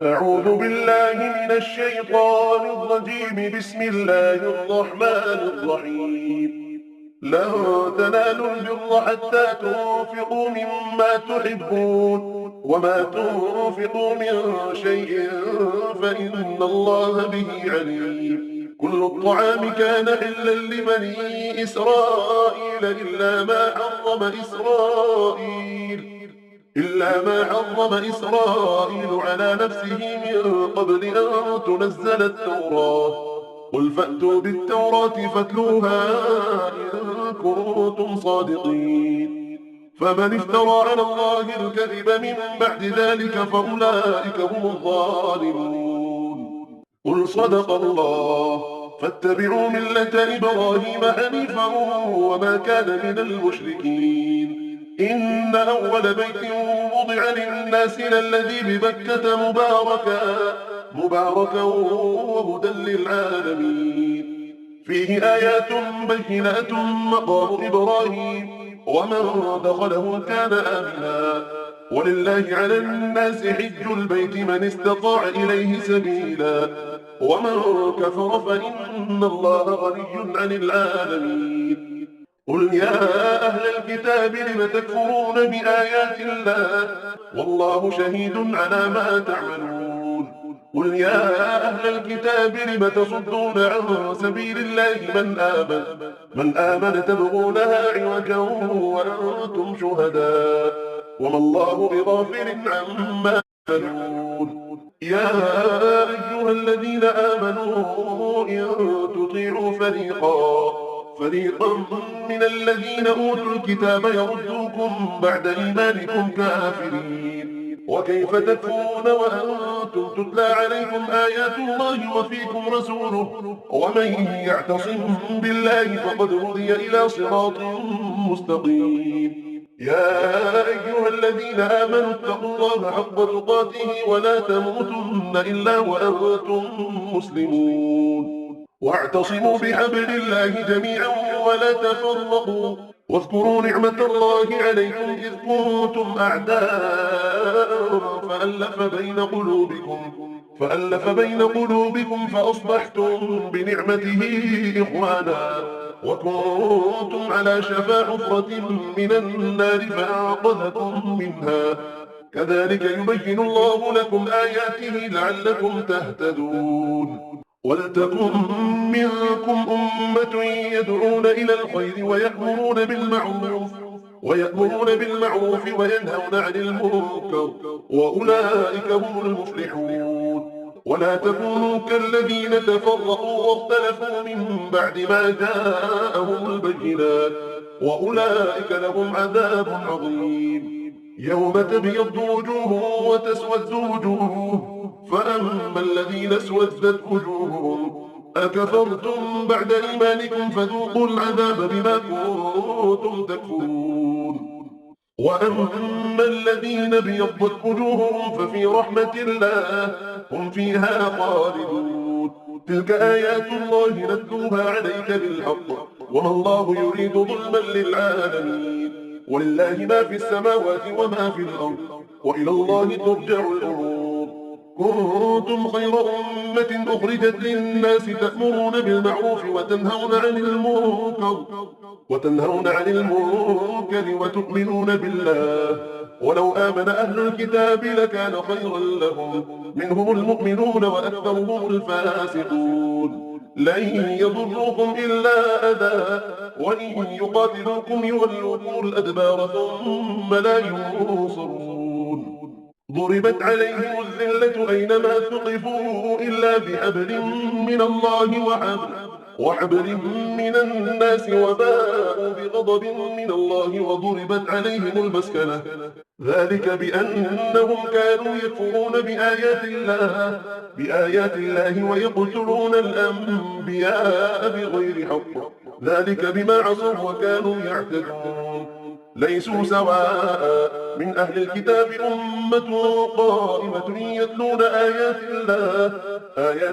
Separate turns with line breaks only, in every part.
أعوذ بالله من الشيطان الرجيم. بسم الله الرحمن الرحيم. لن تنالوا البر حتى تنفقوا مما تحبون، وما تنفقوا من شيء فإن الله به عليم. كل الطعام كان حلا لبني إسرائيل إلا ما حرم إسرائيل على نفسه من قبل أن تنزل التوراة. قل فأتوا بالتوراة فاتلوها إن كنتم صادقين. فمن افترى على الله الكذب من بعد ذلك فأولئك هم الظالمون. قل صدق الله. فاتبعوا ملة إبراهيم حنيفا وما كان من المشركين. إن أول بيت وضع للناس للذي ببكة مباركا وهدى للعالمين. فيه آيات بينات مقام إبراهيم، ومن دخله كان آمنا. ولله على الناس حج البيت من استطاع إليه سبيلا، ومن كفر فإن الله غني عن العالمين. قل يا أهل الكتاب لم تكفرون بآيات الله والله شهيد على ما تعملون. قل يا أهل الكتاب لم تصدون عن سبيل الله من آمن تبغونها عوجا وأنتم شهداء وما الله بغافل عما تعملون. يا أيها الذين آمنوا إن تطيعوا فريقا من الذين أوتوا الكتاب يردوكم بعد إيمانكم كافرين. وكيف تكفرون وأنتم تتلى عليكم آيات الله وفيكم رسوله ومن يعتصم بالله فقد هدي إلى صراط مستقيم. يا أيها الذين آمنوا اتقوا الله حق تقاته ولا تموتن إلا وأنتم مسلمون. واعتصموا بحبل الله جميعا ولا تفرقوا، واذكروا نعمة الله عليكم إذ كنتم أعداء فألف بين قلوبكم فأصبحتم بنعمته إخوانا، وكنتم على شفا حفرة من النار فأنقذكم منها. كذلك يبين الله لكم آياته لعلكم تهتدون. ولتكن منكم أمة يدعون إلى الخير ويأمرون بالمعروف وينهون عن المنكر، وأولئك هم المفلحون. ولا تكونوا كالذين تفرقوا واختلفوا من بعد ما جاءهم البينات، وأولئك لهم عذاب عظيم. يوم تبيض وجوه وتسود وجوه، فأما الذين اسودت وجوههم أكفرتم بعد إيمانكم فذوقوا العذاب بما كنتم تكفرون. وأما الذين ابيضت وجوههم ففي رحمة الله هم فيها خالدون. تلك آيات الله نتلوها عليك بالحق وما الله يريد ظلما للعالمين. ولله ما في السماوات وما في الأرض وإلى الله ترجع الأمور. كنتم خير أمة أخرجت للناس تأمرون بالمعروف وتنهون عن المنكر وتؤمنون بالله. ولو آمن أهل الكتاب لكان خيرا لهم، منهم المؤمنون وأكثرهم الفاسقون. لن يضروكم إلا أذى، وإن يقاتلوكم يولوكم الأدبار ثم لا ينصرون. ضربت عليهم الذلة أينما ثقفوا إلا بحبل من الله وحبل من الناس وباءوا بغضب من الله وضربت عليهم المسكنة. ذلك بأنهم كانوا يكفرون بآيات الله ويقتلون الأنبياء بغير حق. ذلك بما عصوا وكانوا يعتدون. ليسوا سواء من أهل الكتاب أمة قائمة يتلون آيات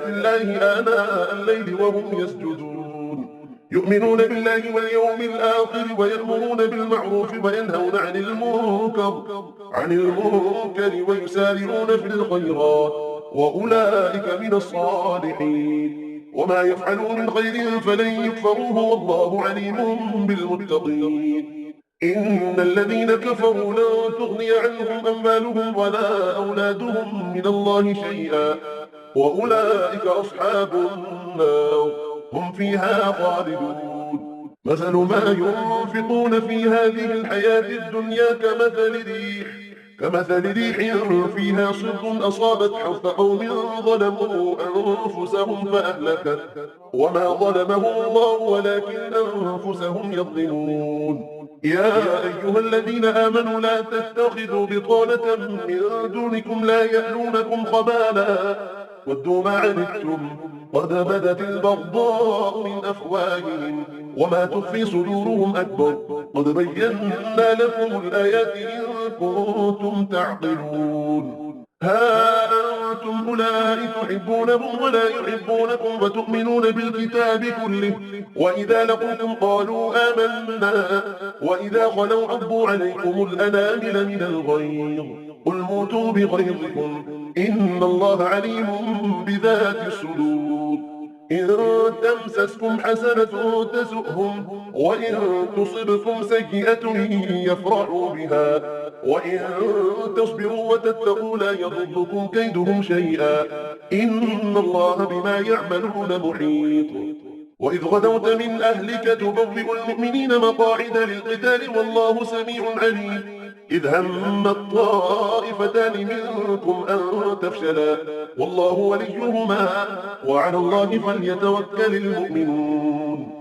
الله آناء الليل وهم يسجدون، يؤمنون بالله واليوم الآخر ويأمرون بالمعروف وينهون عن المنكر ويسارعون في الخيرات وأولئك من الصالحين. وما يفعلوا من خير فلن يكفروه والله عليم بالمتقين. إن الذين كفروا لن تغني عنهم أموالهم ولا أولادهم من الله شيئا وأولئك أصحاب النار هم فيها خالدون. مثل ما ينفقون في هذه الحياة الدنيا كمثل ريح فيها صر أصابت حرث قوم ظلموا أنفسهم فأهلكت وما ظلمهم الله ولكن أنفسهم يظلمون. يا أيها الذين آمنوا لا تتخذوا بطانة من دونكم لا يألونكم خبالا ودوا ما عنتم قد بدت البغضاء من أفواههم وما تخفي صدورهم أكبر قد بينا لكم الآيات إن كنتم تعقلون. ها أنتم أولئك تحبونهم ولا يحبونكم وتؤمنون بالكتاب كله وإذا لقوكم قالوا آمنا وإذا خلوا عضوا عليكم الأنامل من الغيظ قل موتوا بغيظكم إن الله عليم بذات الصدور. إن تمسسكم حسنة تسؤهم وإن تصبكم سيئة يفرحوا بها وإن تصبروا وتتقوا لا يضركم كيدهم شيئا إن الله بما يعملون محيط. وإذ غدوت من أهلك تبوئ المؤمنين مقاعد للقتال والله سميع عليم. إذ هم الطائفتان منكم أن تفشلا والله وليهما وعلى الله فليتوكل المؤمنون.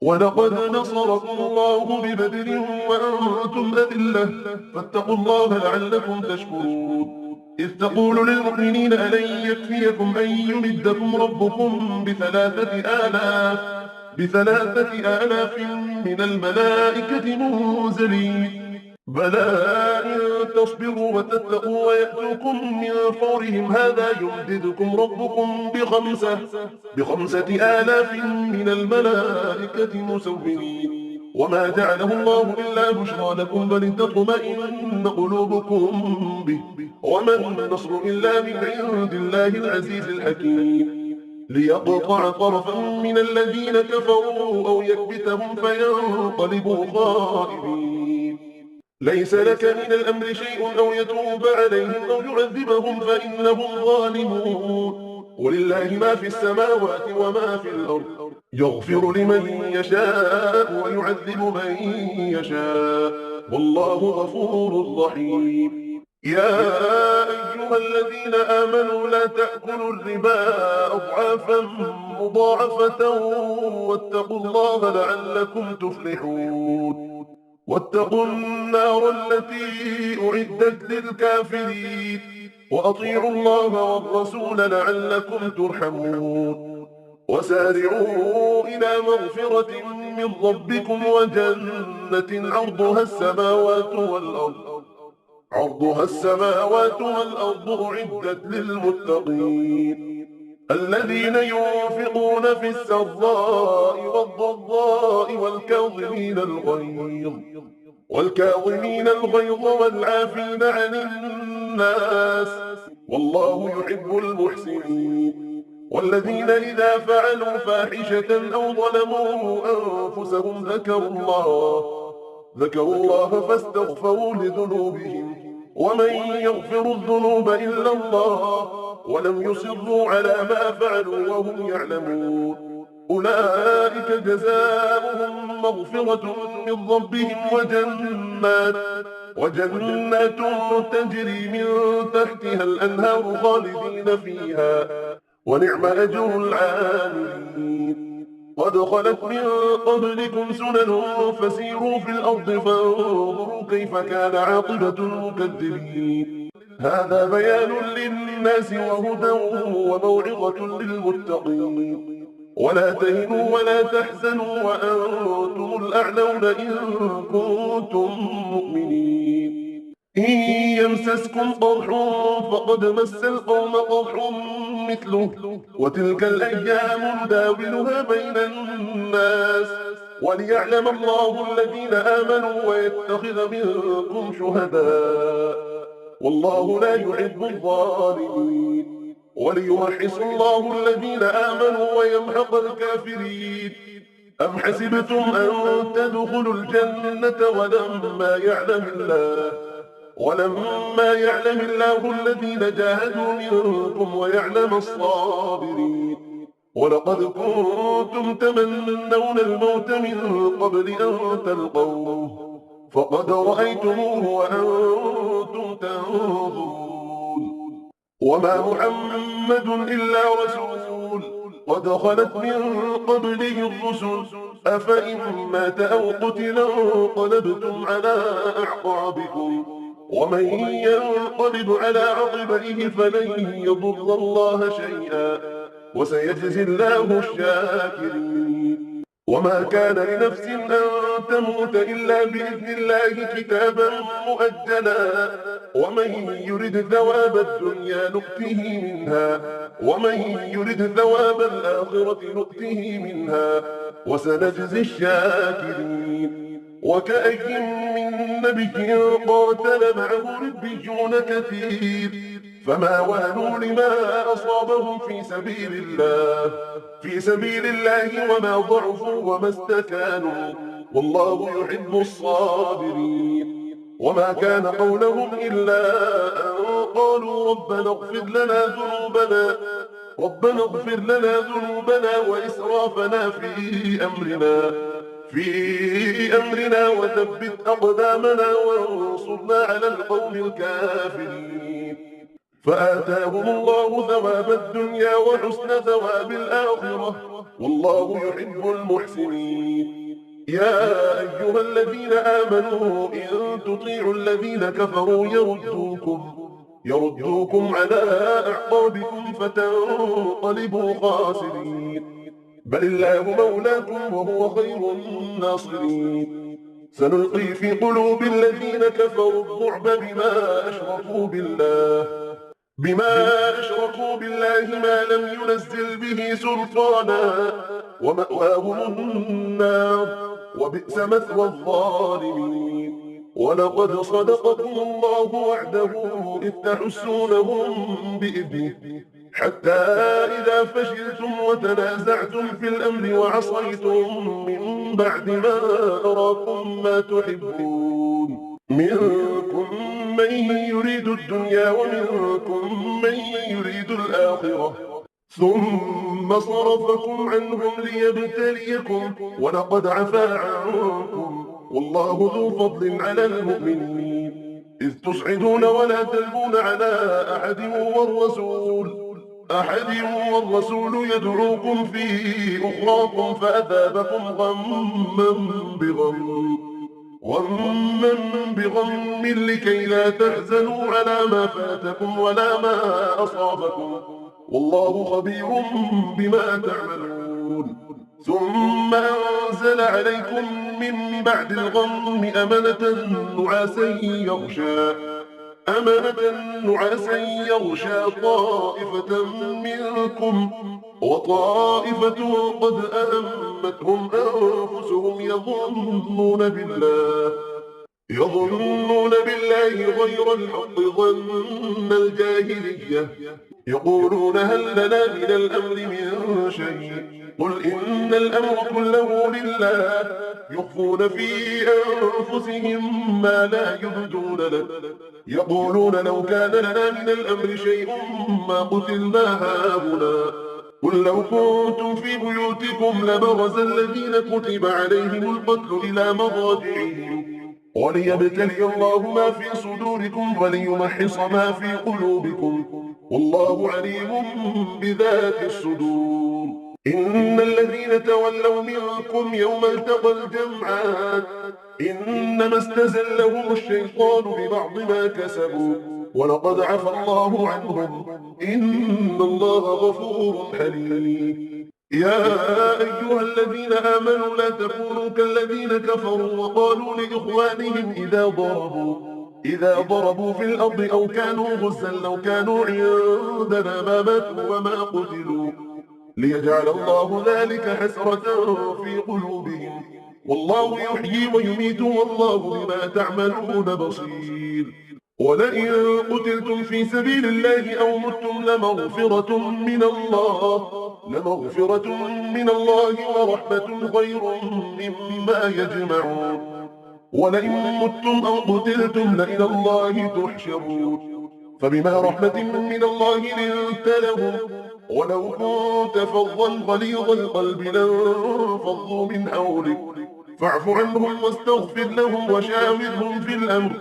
ولقد نصركم الله ببدر وأنتم أذلة فاتقوا الله لعلكم تشكرون. إذ تقول للمؤمنين ألن يكفيكم أن يمدكم ربكم بثلاثة آلاف من الملائكة منزلين بلى إن تصبروا وتتقوا ويأتوكم من فورهم هذا يمددكم ربكم بخمسة آلاف من الملائكة مسومين وما جعله الله إلا بشرى لكم ولتطمئن قلوبكم به وما النصر إلا من عند الله العزيز الحكيم. ليقطع طرفا من الذين كفروا أو يكبتهم فينقلبوا خائبين. ليس لك من الأمر شيء أو يتوب عليهم أو يعذبهم فإنهم ظالمون. ولله ما في السماوات وما في الأرض يغفر لمن يشاء ويعذب من يشاء والله غفور رحيم. يا أيها الذين آمنوا لا تأكلوا الربا أضعافا مضاعفة واتقوا الله لعلكم تفلحون. واتقوا النار التي أعدت للكافرين وأطيعوا الله والرسول لعلكم ترحمون. وسارعوا إلى مغفرة من ربكم وجنة عرضها السماوات والأرض أعدت للمتقين الذين ينفقون في السراء والضراء والكاظمين الغيظ والعافين عن الناس والله يحب المحسنين. والذين إذا فعلوا فاحشة أو ظلموا أنفسهم ذكروا الله فاستغفروا لذنوبهم ومن يغفر الذنوب إلا الله ولم يصروا على ما فعلوا وهم يعلمون. أولئك جزاؤهم مغفرة من ربهم وجنات تجري من تحتها الأنهار خالدين فيها ونعم أجر العاملين. قد خلت من قبلكم سنن فسيروا في الأرض فانظروا كيف كان عاقبة المكذبين. هذا بيان للناس وهدى وموعظة للمتقين. ولا تهنوا ولا تحزنوا وأنتم الأعلون إن كنتم مؤمنين. إن يمسسكم قرح فقد مس القوم قرح مثله وتلك الأيام نداولها بين الناس وليعلم الله الذين آمنوا ويتخذ منكم شهداء والله لا يحب الظالمين. وليمحص الله الذين آمنوا ويمحق الكافرين. أم حسبتم أن تدخلوا الجنة ولما يعلم الله الذين جاهدوا منكم ويعلم الصابرين. ولقد كنتم تمنون الموت من قبل أن تلقوه فقد رأيتموه وأنتم تنظرون. وما محمد إلا رسول قد خلت من قبله الرسل أفإن مات أو قتل انقلبتم على أعقابكم ومن ينقلب على عقبيه فلن يضر الله شيئا وسيجزي الله الشاكرين. وما كان لنفس أن تموت إلا بإذن الله كتابا مؤجلا ومن يرد ثواب الدنيا نؤته منها ومن يرد ثواب الآخرة نؤته منها وسنجزي الشاكرين. وكأي من نبي قاتل معه ربيون كثير فما وهنوا لما أصابهم في سبيل الله وما ضعفوا وما استكانوا والله يحب الصابرين. وما كان قولهم إلا أن قالوا ربنا اغفر لنا ذنوبنا وإسرافنا في أمرنا وثبت أقدامنا وانصرنا على القوم الكافرين. فآتاهم الله ثواب الدنيا وحسن ثواب الآخرة والله يحب المحسنين. يا أيها الذين آمنوا إن تطيعوا الذين كفروا يردوكم على أعقابكم فتنقلبوا خاسرين. بل الله مولاكم وهو خير الناصرين. سنلقي في قلوب الذين كفروا الرعب بما أشركوا بالله ما لم ينزل به سلطانا ومأواهم النار وبئس مثوى الظالمين. ولقد صدقكم الله وعده إذ تحسونهم بإذنه حتى إذا فشلتم وتنازعتم في الأمر وعصيتم من بعد ما أراكم ما تحبون منكم من يريد الدنيا ومنكم من يريد الآخرة ثم صرفكم عنهم ليبتليكم ولقد عفا عنكم والله ذو فضل على المؤمنين. إذ تصعدون ولا تلوون على أحد والرسول يدعوكم في أخراكم فأثابكم غما بغم لكي لا تحزنوا على ما فاتكم ولا ما أصابكم والله خبير بما تعملون. ثم أنزل عليكم من بعد الغم أمنة نعاسا يغشى طائفة منكم وطائفة قد أهمتهم أنفسهم يظنون بالله غير الحق ظن الجاهلية يقولون هل لنا من الأمر من شيء قل إن الأمر كله لله يخفون في أنفسهم ما لا يبدون لك يقولون لو كان لنا من الأمر شيء ما قتلنا هاهنا قل لو كنتم في بيوتكم لبرز الذين كتب عليهم القتل إلى مضاجعهم وليبتلي الله ما في صدوركم وليمحص ما في قلوبكم والله عليم بذات الصدور. إن الذين تولوا منكم يوم التقى الجمعان إنما استزلهم الشيطان ببعض ما كسبوا ولقد عفى الله عنهم إن الله غفور حليم. يا أيها الذين آمنوا لا تكونوا كالذين كفروا وقالوا لإخوانهم إذا ضربوا في الأرض أو كانوا غزا لو كانوا عندنا ما ماتوا وما قتلوا ليجعل الله ذلك حسرة في قلوبهم والله يحيي ويميت والله بما تعملون بصير. ولئن قتلتم في سبيل الله أو متم لمغفرة من الله ورحمة خير مما يجمعون. ولئن متم أو قتلتم لإلى الله تحشرون. فبما رحمة من الله لنت لهم، ولو كنت فظا غليظ القلب لانفضوا من حولك، فاعف عنهم واستغفر لهم وشاورهم في الأمر،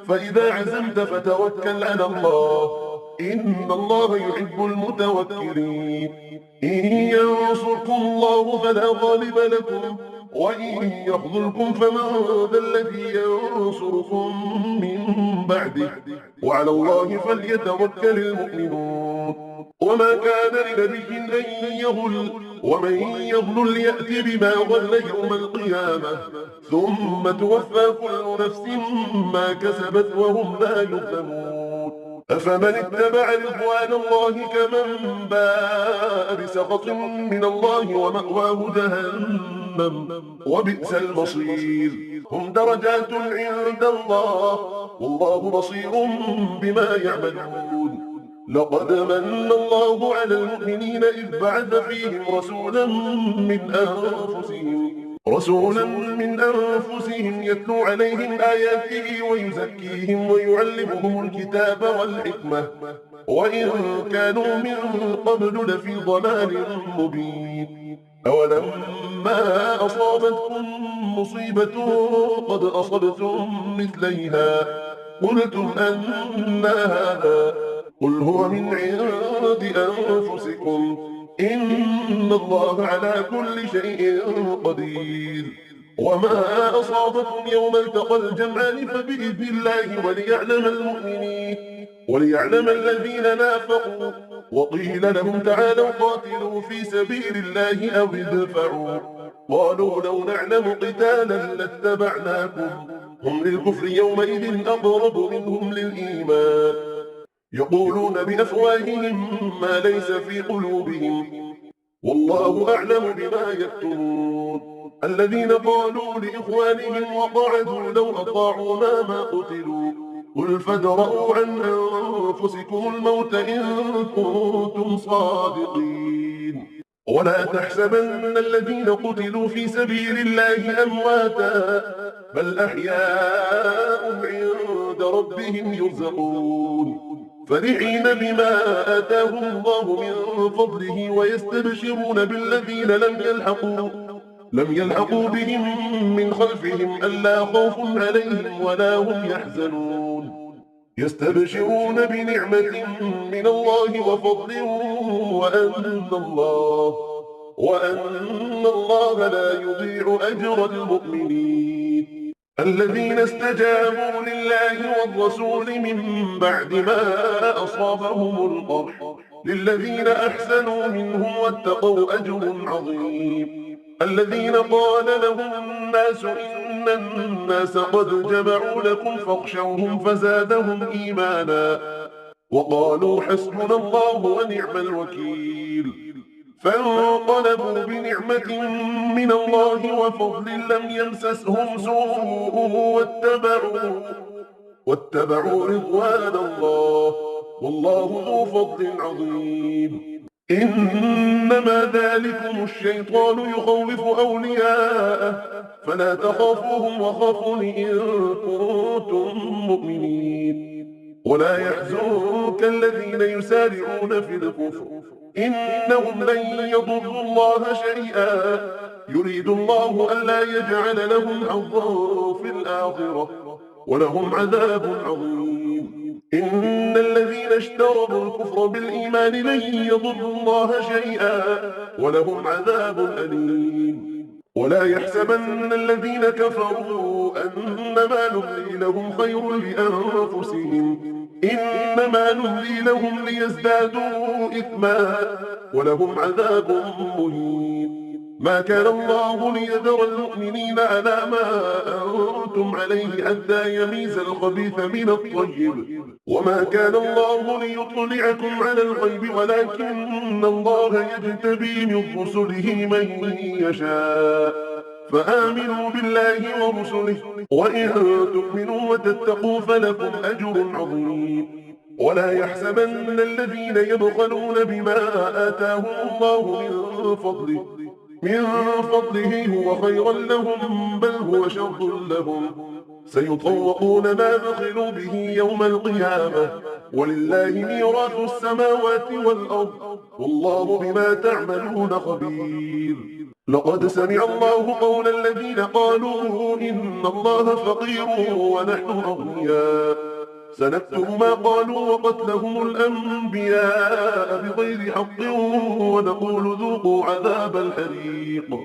فإذا عزمت فتوكل على الله، إن الله يحب المتوكلين. إن ينصركم الله فلا غالب لكم، وإن يخذلكم فمن ذا الذي ينصركم من بعده، وعلى الله فليتوكل المؤمنون. وما كان لنبي أن يغل، ومن يغل يأت بما غل يوم القيامة، ثم توفى كل نفس ما كسبت وهم لا يظلمون. أفمن اتبع رضوان الله كمن باء بسخط من الله ومأواه جهنم وبئس المصير. هم درجات عند الله والله بصير بما يعملون. لقد من الله على المؤمنين إذ بعث فيهم رسولا من أنفسهم يتلو عليهم آياته ويزكيهم ويعلمهم الكتاب والحكمة، وإن كانوا من قبل لفي ضلال مبين. أولما أصابتكم مصيبة قد أصبتم مثليها قلتم أنى هذا، قل هو من عند أنفسكم إن الله على كل شيء قدير. وما أصابكم يوم التقى الجمعان فبإذن الله وليعلم الذين نافقوا. وقيل لهم تعالوا قاتلوا في سبيل الله أو ادفعوا، قالوا لو نعلم قتالا لاتبعناكم، هم للكفر يومئذ أقرب منهم للإيمان، يقولون بأفواههم ما ليس في قلوبهم والله أعلم بما يكتمون. الذين قالوا لإخوانهم وقعدوا لو أطاعونا ما قتلوا، قل فادرءوا عن أنفسكم الموت إن كنتم صادقين. ولا تحسبن الذين قتلوا في سبيل الله أمواتا، بل أحياء عند ربهم يرزقون، فرحين بما آتاهم الله من فضله ويستبشرون بالذين لم يلحقوا بهم من خلفهم ألا خوف عليهم ولا هم يحزنون. يستبشرون بنعمة من الله وفضل وأن الله لا يضيع أجر المؤمنين. الذين استجابوا لله والرسول من بعد ما أصابهم القرح للذين أحسنوا منهم واتقوا أجر عظيم. الذين قال لهم الناس إن الناس قد جمعوا لكم فاخشوهم فزادهم إيمانا وقالوا حسبنا الله ونعم الوكيل. فانقلبوا بنعمة من الله وفضل لم يمسسهم سوء واتبعوا رضوان الله والله ذو فضل عظيم. إنما ذلكم الشيطان يخوف أولياءه فلا تخافوهم وخافون إن كنتم مؤمنين. ولا يحزنك الذين يسارعون في الكفر إنهم لن يضروا الله شيئا يريد الله ألا يجعل لهم حظا في الآخرة ولهم عذاب عظيم. إن الذين اشتروا الكفر بالإيمان لن يضروا الله شيئا ولهم عذاب أليم. ولا يحسبن الذين كفروا أنما نملي لهم خير لأنفسهم إنما نملي لهم ليزدادوا إثما ولهم عذاب مهين. ما كان الله ليذر المؤمنين على ما أنتم عليه حتى يميز الخبيث من الطيب وما كان الله ليطلعكم على الغيب ولكن الله يجتبي من رسله من يشاء فآمنوا بالله ورسله، وإن تؤمنوا وتتقوا فلكم أجر عظيم. ولا يحسبن الذين يبخلون بما آتاهم الله من فضله هو خيرا لهم، بل هو شر لهم. سيطوقون ما بخلوا به يوم القيامة، ولله ميراث السماوات والأرض، والله بما تعملون خبير. لقد سمع الله قول الذين قالوا إن الله فقير ونحن أغنياء، سنكتب ما قالوا وقتلهم الأنبياء بغير حق، ونقول ذوقوا عذاب الحريق،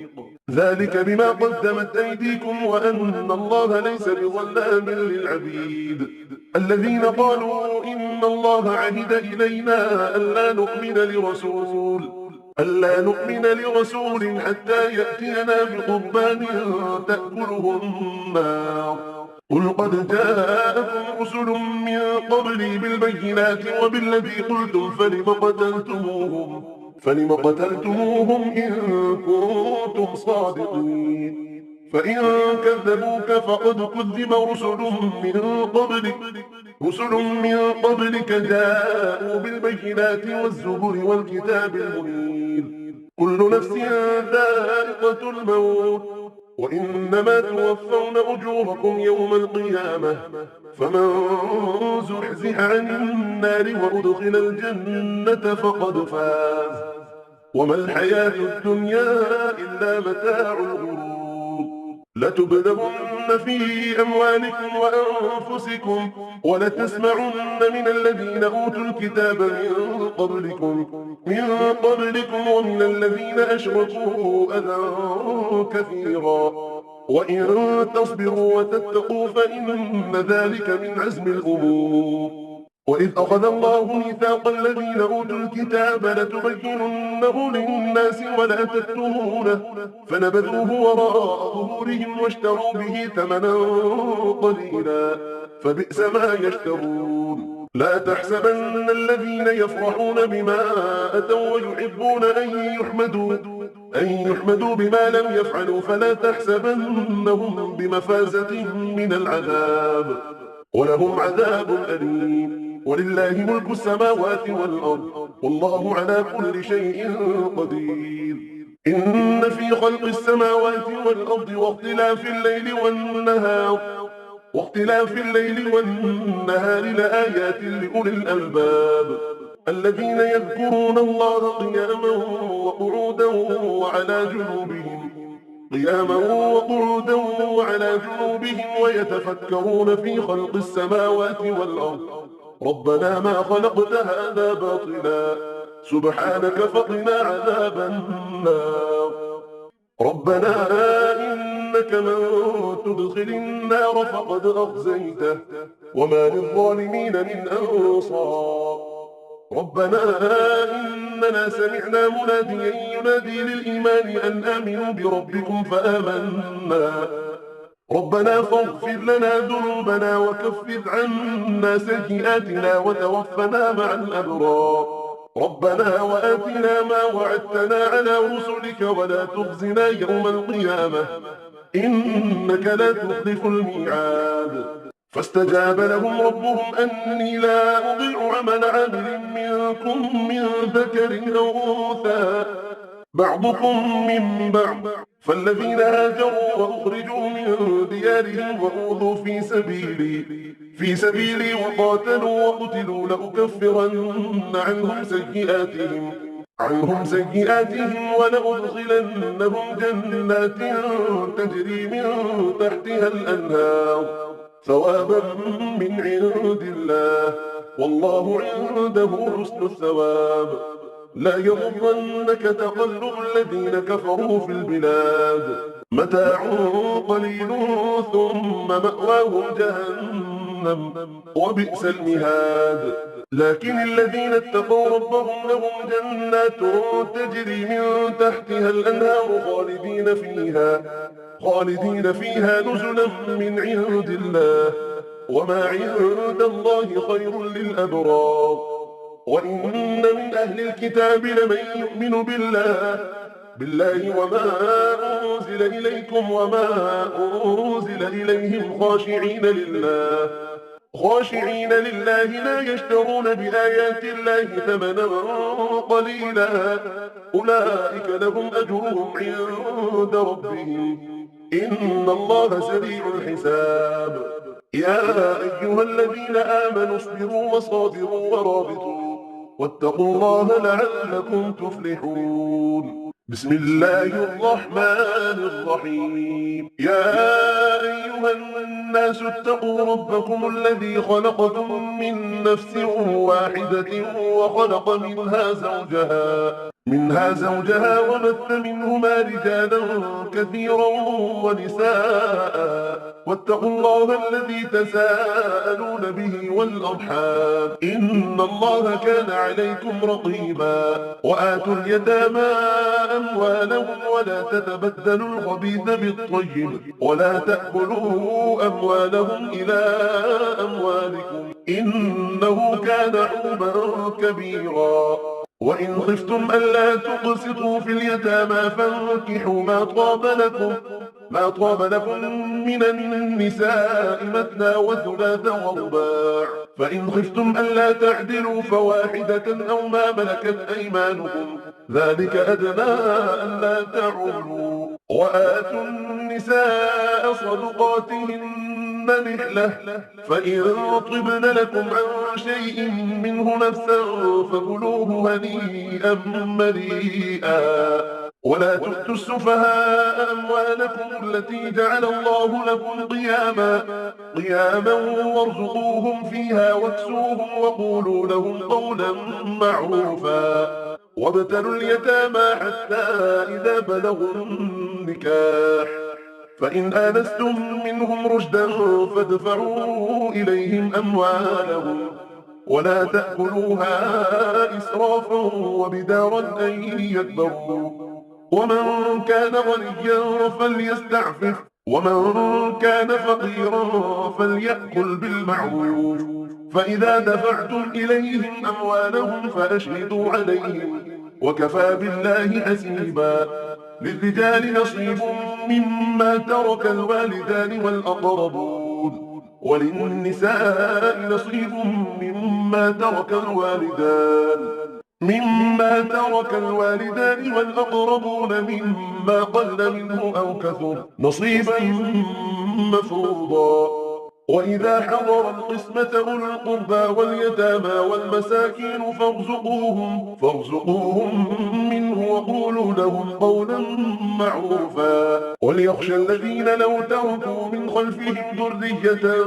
ذلك بما قدمت أيديكم وأن الله ليس بظلام للعبيد. الذين قالوا إن الله عهد إلينا ألا نؤمن لرسول حتى يأتينا بقربان تأكله النار. قل قد جاءكم رسل من قبلي بالبينات وبالذي قلتم فلم قتلتموهم إن كنتم صادقين. فإن كذبوك فقد كذب رسل من قبلك جاءوا بالبينات والزبر والكتاب المنير. كل نفس ذائقة الموت، وإنما توفون أجوركم يوم القيامة، فمن زحزح عن النار وأدخل الجنة فقد فاز، وما الحياة الدنيا إلا متاع الغرور. لتبلغن في أموالكم وأنفسكم، ولتسمعن من الذين أوتوا الكتاب من قبلكم ومن الذين أشركوا أذى كثيرا، وإن تصبروا وتتقوا فإن ذلك من عزم الأمور. وإذ أخذ الله ميثاق الذين أوتوا الكتاب لتبيننه للناس ولا تكتمونه، فنبذوه وراء ظهورهم واشتروا به ثمنا قليلا، فبئس ما يشترون. لا تحسبن الذين يفرحون بما أتوا ويحبون أن يحمدوا بما لم يفعلوا، فلا تحسبنهم بمفازة من العذاب، ولهم عذاب أليم. ولله ملك السماوات والأرض، والله على كل شيء قدير. إن في خلق السماوات والأرض واختلاف الليل والنهار لآيات لأولي الألباب، الذين يذكرون الله قياما وقعودا وعلى جنوبهم ويتفكرون في خلق السماوات والأرض، ربنا ما خلقت هذا باطلا، سبحانك فقنا عذاب النار. ربنا إنك من تدخل النار فقد أخزيته، وما للظالمين من أنصار. ربنا إننا سمعنا مناديا ينادي للإيمان أن آمنوا بربكم فآمنا، ربنا فاغفر لنا ذنوبنا وكفر عنا سيئاتنا وتوفنا مع الأبرار. ربنا وآتنا ما وعدتنا على رسلك ولا تخزنا يوم القيامة إنك لا تخلف الميعاد. فاستجاب لهم ربهم أني لا أضيع عمل عامل منكم من ذكر أو أنثى بعضكم من بعض، فالذين هاجروا وأخرجوا من ديارهم وأوذوا في سبيلي وقاتلوا وقتلوا لأكفرن عنهم سيئاتهم ولأدخلنهم جنات تجري من تحتها الأنهار ثوابا من عند الله، والله عنده حسن الثواب. لا يغرنك تقلب الذين كفروا في البلاد، متاع قليل ثم مأواهم جهنم وبئس المهاد. لكن الذين اتقوا ربهم لهم جنات تجري من تحتها الأنهار خالدين فيها نزلا من عند الله، وما عند الله خير للأبرار. وإن من أهل الكتاب لمن يؤمن بالله وما أنزل إليكم وما أنزل إليهم خاشعين لله لا يشترون بآيات الله ثمنا قليلا أولئك لهم أجرهم عند ربهم إن الله سريع الحساب يا أيها الذين آمنوا اصبروا وصابروا ورابطوا واتقوا الله لعلكم تفلحون بسم الله الرحمن الرحيم يا أيها الناس اتقوا ربكم الذي خلقكم من نفس واحدة وخلق منها زوجها وبث منهما رجالا كثيرا ونساء واتقوا الله الذي تساءلون به والأرحام إن الله كان عليكم رقيبا وآتوا اليتامى أموالهم ولا تتبدلوا الخبيث بالطيب ولا تأكلوا أموالهم إلى أموالكم إنه كان حوبا كبيرا وإن خفتم ألا تقسطوا في اليتامى فانكحوا ما طاب لكم من النساء مثنى وثلاث ورباع فإن خفتم ألا تعدلوا فواحدة أو ما ملكت أيمانكم ذلك أدنى ألا تعولوا وآتوا النساء صدقاتهن نحلة فإن طبن لكم عن شيء منه نفسا فكلوه هنيئا مريئا ولا تؤتوا السفهاء أموالكم التي جعل الله لكم قياما وارزقوهم فيها واكسوهم وقولوا لهم قولا معروفا وابتلوا اليتامى حتى إذا بلغوا النكاح فإن آنستم منهم رشدا فادفعوا إليهم أموالهم ولا تأكلوها إسرافا وبدارا أن يكبروا ومن كان غنيا فليستعفف ومن كان فقيرا فليأكل بالمعروف فإذا دفعتم إليهم أموالهم فأشهدوا عليهم وكفى بالله حسيبا للرجال نصيب مما ترك الوالدان والأقربون وللنساء نصيب مما ترك الوالدان والأقربون مما قل منه أو كثر نصيبا مفروضا وإذا حضر القسمة أولو القربى واليتامى والمساكين فارزقوهم منه وقولوا لهم قولا معروفا وليخشى الذين لو تركوا من خلفهم ذرية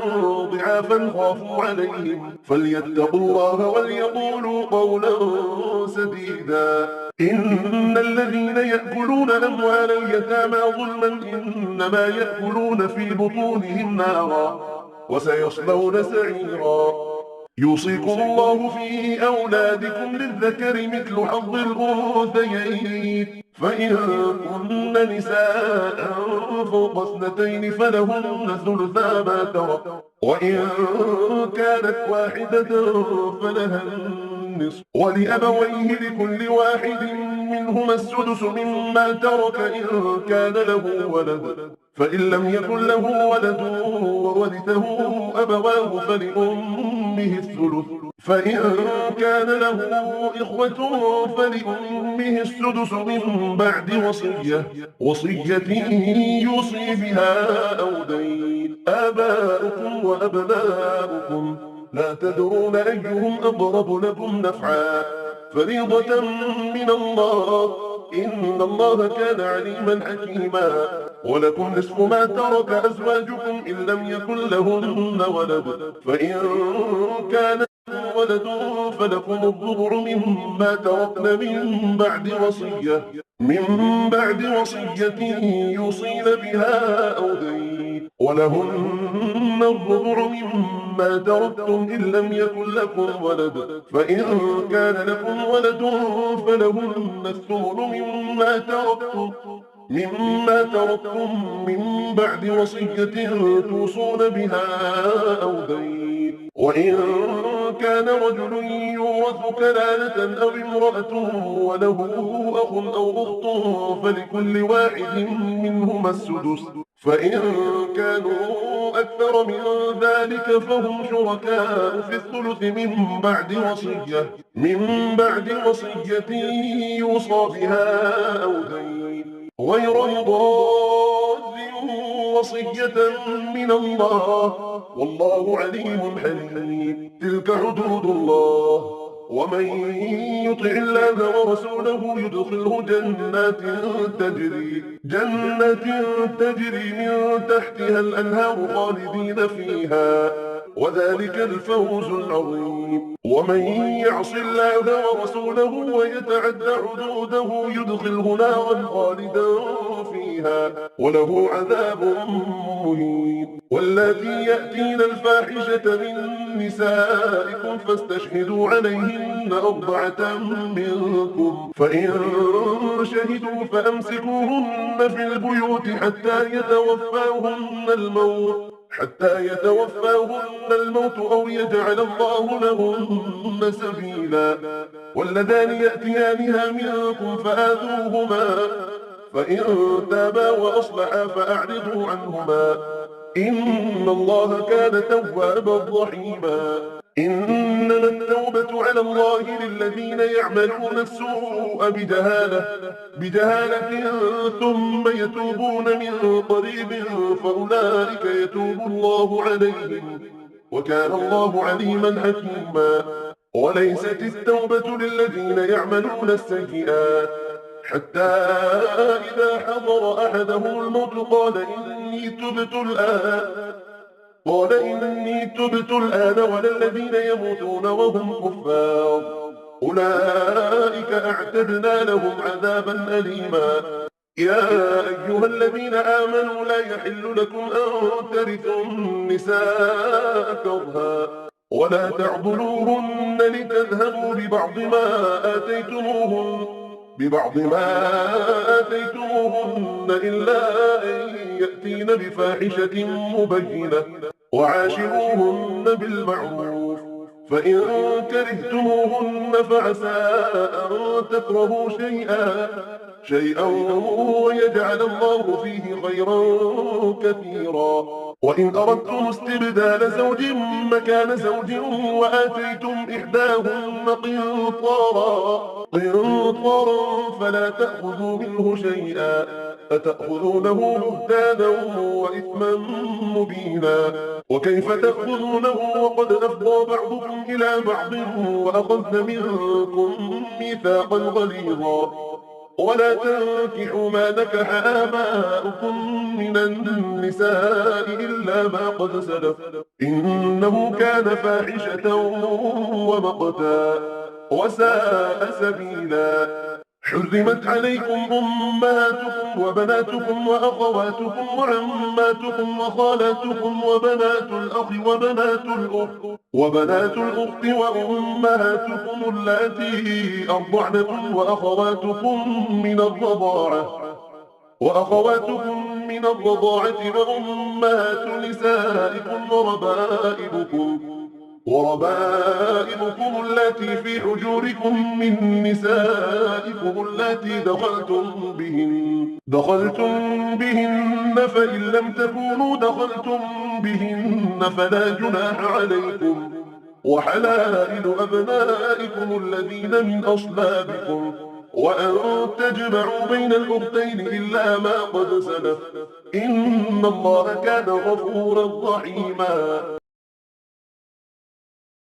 ضعافا خافوا عليهم فليتقوا الله وليقولوا قولا سديدا إن الذين يأكلون أموال اليتامى ظلما إنما يأكلون في بطونهم نارا وسيصلون سعيرا يوصيكم الله في أولادكم للذكر مثل حظ الأنثيين فإن كن نساء فوق اثنتين فلهن ثلثا ما ترك وإن كانت واحدة فلها النصف ولأبويه لكل واحد منهما السدس مما ترك إن كان له ولد فإن لم يكن له ولد وورثه أبواه فلأمه الثلث فإن كان له إخوة فلأمه السدس من بعد وصية يوصي بها أو دين آباؤكم وأبناؤكم لا تدرون أيهم أقرب لكم نفعا فريضة من الله إن الله كان عليما حكيما ولكم نصف ما ترك أزواجكم إن لم يكن لهن ولد فإن كان ولد فلكم الربع مما تركن من بعد وصية يوصين بها أو دين ولهن الربع مما تركتم إن لم يكن لكم ولد فإن كان لكم ولد فلهن الثمن مما تركتم من بعد وصية توصون بها أو دين وإن كان رجل يورث كلالة أو امرأة وله أخ أو أخت فلكل واحد منهما السدس، فإن كانوا أكثر من ذلك فهم شركاء في الثلث من بعد وصية يوصى بها أو دين غير مضار، وصية من الله والله عليم حليم. تلك حدود الله، ومن يطع الله ورسوله يدخله جنات تجري من تحتها الأنهار خالدين فيها، وذلك الفوز العظيم. ومن يعص الله ورسوله ويتعد حدوده يدخله نارا خالدا فيها وله عذاب مهين. واللاتي يأتين الفاحشة من نسائكم فاستشهدوا عليهن 4 منكم، فإن شهدوا فأمسكوهن في البيوت حتى يتوفاهن الموت أو يجعل الله لهن سبيلا. واللذان يأتيانها منكم فآذوهما، فإن تابا وأصلحا فأعرضوا عنهما، إن الله كان توابا رحيما. إنما التوبة على الله للذين يعملون السوء بجهالة ثم يتوبون من قريب فأولئك يتوب الله عليهم، وكان الله عليما حكيما. وليست التوبة للذين يعملون السيئات حتى إذا حضر أحدهم الموت قال إني تبت الآن ولا الذين يموتون وهم كفار أولئك أعتدنا لهم عذابا أليما. يا أيها الذين آمنوا لا يحل لكم أن ترثوا النساء كرها ولا تعضلوهن لتذهبوا ببعض ما آتيتموهن إلا أن يأتين بفاحشة مبينة وعاشروهن بالمعروف، فإن كرهتموهن فعسى أن تكرهوا شيئا ويجعل الله فيه خيرا كثيرا. وإن أردتم استبدال زوج مكان زوج وآتيتم إحداهن قنطارا فلا تأخذوا منه شيئا أتأخذونه بهتانا وإثما مبينا. وكيف تأخذونه وقد أفضى بعضكم إلى بعض وأخذن منكم ميثاقا غليظا. ولا تنكحوا ما نكح آباؤكم من النساء إلا ما قد سلف إنه كان فاحشة ومقتا وساء سبيلا. حرمت عليكم أمهاتكم وبناتكم وأخواتكم وعماتكم وخالاتكم وبنات الأخ وبنات الأخت وأمهاتكم اللاتي أرضعنكم وأخواتكم من الرضاعة وأمهات نسائكم وربائبكم اللاتي في حجوركم من نسائكم اللاتي دخلتم بهن فإن لم تكونوا دخلتم بهن فلا جناح عليكم. وحلائل أبنائكم الذين من أصلابكم وأن تجمعوا بين الأختين إلا ما قد سلف إن الله كان غفورا رحيما.